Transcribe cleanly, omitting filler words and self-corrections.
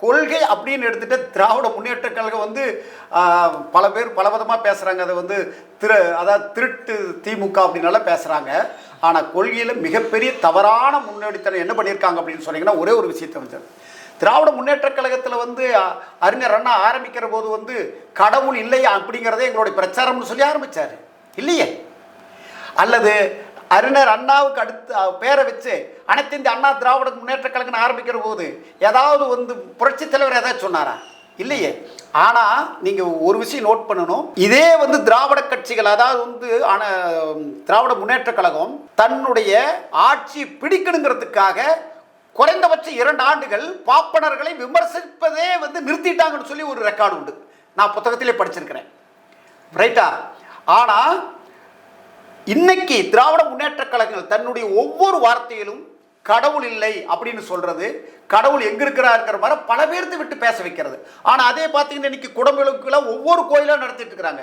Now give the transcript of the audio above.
கொள்கை அப்படின்னு எடுத்துகிட்டு திராவிட முன்னேற்ற கழகம் வந்து பல பேர் பலவிதமாக பேசுகிறாங்க. அதை வந்து அதாவது திருட்டு திமுக அப்படின்னால பேசுகிறாங்க. ஆனால் கொள்கையில் மிகப்பெரிய தவறான முன்னெடுத்தனை என்ன பண்ணியிருக்காங்க அப்படின்னு சொன்னீங்கன்னா, ஒரே ஒரு விஷயத்தை வந்து திராவிட முன்னேற்ற கழகத்தில் வந்து அறிஞர் அண்ணா ஆரம்பிக்கிற போது வந்து கடவுள் இல்லையா அப்படிங்கிறதே எங்களுடைய பிரச்சாரம்னு சொல்லி ஆரம்பித்தார் இல்லையே. அல்லது அறிஞர் அண்ணாவுக்கு அடுத்து பேரை வச்சு அனைத்து இந்திய அண்ணா திராவிட முன்னேற்ற கழகம் ஆரம்பிக்கிற போது ஏதாவது வந்து புரட்சி தலைவர் ஏதாவது சொன்னாரா? இல்லையே. ஆனால் நீங்கள் ஒரு விஷயம் நோட் பண்ணணும், இதே வந்து திராவிட கட்சிகள் அதாவது வந்து திராவிட முன்னேற்ற கழகம் தன்னுடைய ஆட்சி பிடிக்கணுங்கிறதுக்காக குறைந்தபட்ச 2 ஆண்டுகள் பாப்பனர்களை விமர்சிப்பதே வந்து நிறுத்திட்டாங்கன்னு சொல்லி ஒரு ரெக்கார்டு உண்டு. நான் புத்தகத்திலே படிச்சிருக்கிறேன். ரைட்டா? ஆனால் இன்னைக்கு திராவிட முன்னேற்ற கழகங்கள் தன்னுடைய ஒவ்வொரு வார்த்தையிலும் கடவுள் இல்லை அப்படின்னு சொல்றது, கடவுள் எங்க இருக்கிறாருங்கிற மாதிரி பல பேர்த்து விட்டு பேச வைக்கிறது. ஆனால் அதே பார்த்தீங்கன்னா இன்னைக்கு குடமுழுக்குல ஒவ்வொரு கோயிலாக நடத்திட்டு இருக்கிறாங்க.